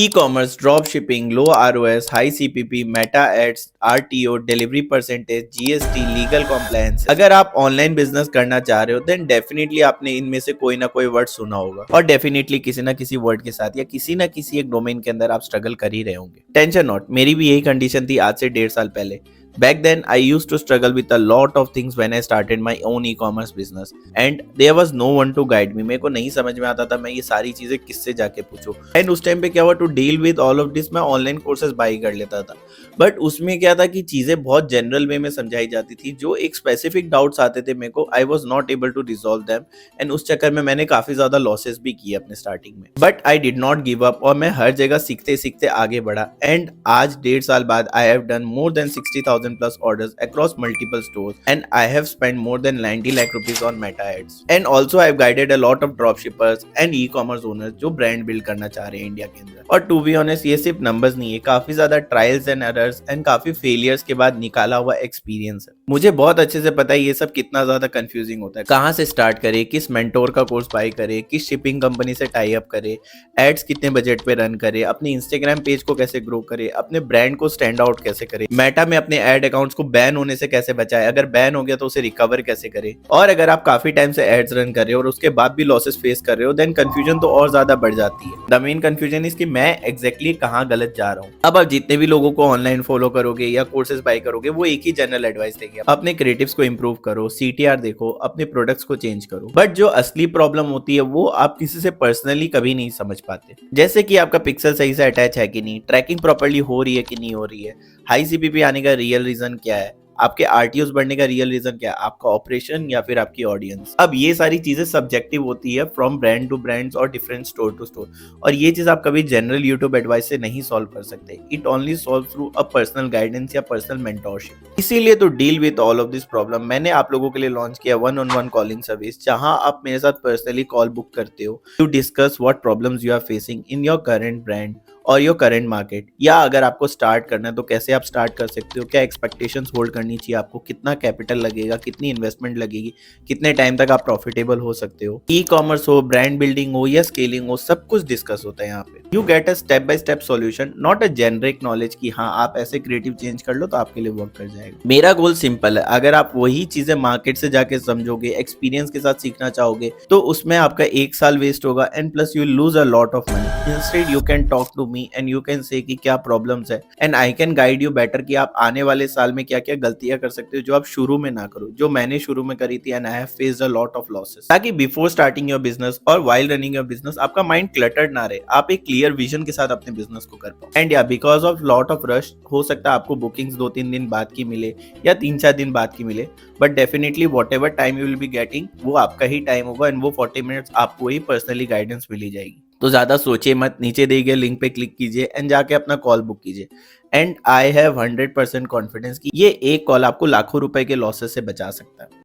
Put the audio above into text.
ई commerce, drop shipping, low ROS, high CPP, Meta ads, RTO, delivery percentage, GST, legal compliance. अगर आप online business करना चाह रहे हो देन डेफिनेटली आपने इनमें से कोई ना कोई वर्ड सुना होगा और डेफिनेटली किसी ना किसी वर्ड के साथ या किसी ना किसी एक डोमेन के अंदर आप स्ट्रगल कर ही रहे होंगे। टेंशन नॉट, मेरी भी यही कंडीशन थी आज से 1.5 साल पहले। Back then, I used to struggle with a lot of things when I started my own e-commerce business, and there was no one to guide me. मेरे को नहीं समझ में आता था मैं ये सारी चीजें किससे जाके पूछूं। एंड उस टाइम पे क्या हुआ, to deal with all of this मैं ऑनलाइन कोर्सेज बाई कर लेता था। बट उसमें क्या था कि चीजें बहुत जनरल वे में समझाई जाती थी, जो एक स्पेसिफिक डाउट्स आते थे मेरे को, I was not able to resolve them. And उस चक्कर में मैंने काफी ज्यादा लॉसेस भी किए अपने स्टार्टिंग में, but I did not give up और मैं हर जगह सीखते सीखते आगे बढ़ा। एंड आज 1.5 साल बाद I have done more than 60,000 plus orders across multiple stores, and I have spent more than 90 lakh rupees on Meta ads. And also I've guided a lot of dropshippers and e-commerce owners जो brand build करना चाह रहे हैं India के अंदर। और to be honest ये सिर्फ नंबर्स नहीं है, काफी ज्यादा ट्रायल्स एंड एरर्स एंड काफी फेलियर्स के बाद निकाला हुआ एक्सपीरियंस है। मुझे बहुत अच्छे से पता है ये सब कितना ज्यादा कंफ्यूजिंग होता है, कहाँ से स्टार्ट करे, किस मेंटोर का कोर्स बाय करे, किस शिपिंग कंपनी से टाई अप करे, एड्स कितने बजट पे रन करे, अपने इंस्टाग्राम पेज को कैसे ग्रो करे, अपने ब्रांड को स्टैंड आउट कैसे करे, मेटा में अपने एड अकाउंट्स को बैन होने से कैसे बचाए, अगर बैन हो गया तो उसे रिकवर कैसे करे। और अगर आप काफी टाइम से एड्स रन कर रहे हो और उसके बाद भी लॉसेस फेस कर रहे हो देन कंफ्यूजन तो और ज्यादा बढ़ जाती है। द मेन कंफ्यूजन इज कि मैं एग्जैक्टली कहाँ गलत जा रहा हूँ। अब आप जितने भी लोगों को ऑनलाइन फॉलो करोगे या कोर्सेज बाय करोगे वो एक ही जनरल एडवाइस देंगे, अपने क्रिएटिव्स को इंप्रूव करो, सीटीआर देखो, अपने प्रोडक्ट्स को चेंज करो। बट जो असली प्रॉब्लम होती है वो आप किसी से पर्सनली कभी नहीं समझ पाते, जैसे कि आपका पिक्सल सही से अटैच है कि नहीं, ट्रैकिंग प्रॉपर्ली हो रही है कि नहीं हो रही है, हाई सीपीपी आने का रियल रीजन क्या है, आपके आरटीओस बढ़ने का रियल रीजन क्या है, आपका ऑपरेशन या फिर आपकी ऑडियंस। अब ये सारी चीजें सब्जेक्टिव होती है फ्रॉम ब्रांड टू ब्रांड्स और डिफरेंट स्टोर टू स्टोर, और ये चीज आप कभी जनरल यूट्यूब एडवाइस से नहीं सॉल्व कर सकते। It only solve through a personal guidance या पर्सनल मेंटोरशिप। इसीलिए तो deal with all of this problem मैंने आप लोगों के लिए लॉन्च किया 1-on-1 कॉलिंग सर्विस, जहां आप मेरे साथ पर्सनली कॉल बुक करते हो to discuss what problems you are facing in your current brand और योर करंट मार्केट, या अगर आपको स्टार्ट करना है तो कैसे आप स्टार्ट कर सकते हो, क्या एक्सपेक्टेशंस होल्ड करनी चाहिए आपको, कितना कैपिटल लगेगा, कितनी इन्वेस्टमेंट लगेगी, कितने टाइम तक आप प्रॉफिटेबल हो सकते हो। ई कॉमर्स हो, ब्रांड बिल्डिंग हो या स्केलिंग हो, सब कुछ डिस्कस होता है यहाँ पे। You get a step by step solution, not a generic knowledge कि हाँ आप ऐसे क्रिएटिव चेंज कर लो तो आपके लिए वर्क कर जाएगा। मेरा गोल सिंपल है, अगर आप वही चीजें मार्केट से जाके समझोगे, एक्सपीरियंस के साथ सीखना चाहोगे तो उसमें आपका 1 साल वेस्ट होगा and plus you lose a lot of money. Instead you can talk to me and you can say कि क्या प्रॉब्लम्स है and I can guide you better कि आप आने वाले साल में क्या क्या गलतियां कर सकते हो जो आप शुरू में ना करो, जो मैंने शुरू में करी थी and I have faced a lot of losses, ताकि बिफोर स्टार्टिंग योर बिजनेस और वाइल रनिंग योर बिजनेस आपका माइंड क्लटर्ड ना रहे, आप एक क्लियर विजन के साथ अपने बिजनेस को कर पाओ। एंड या because of lot of rush हो सकता है आपको बुकिंग्स 2-3 दिन बाद की मिले या 3-4 दिन बाद की मिले, but definitely what ever time you will be getting वो आपका ही टाइम होगा एंड वो 40 मिनट्स आपको ही पर्सनली गाइडेंस मिली जाएगी। तो ज्यादा सोचिए मत, नीचे दिए गए लिंक पे क्लिक कीजिए एंड जाके अपना कॉल बुक कीजिए। एंड आई हैव 100% कॉन्फिडेंस कि ये एक कॉल आपको लाखों रुपए के लॉसेस से बचा सकता है।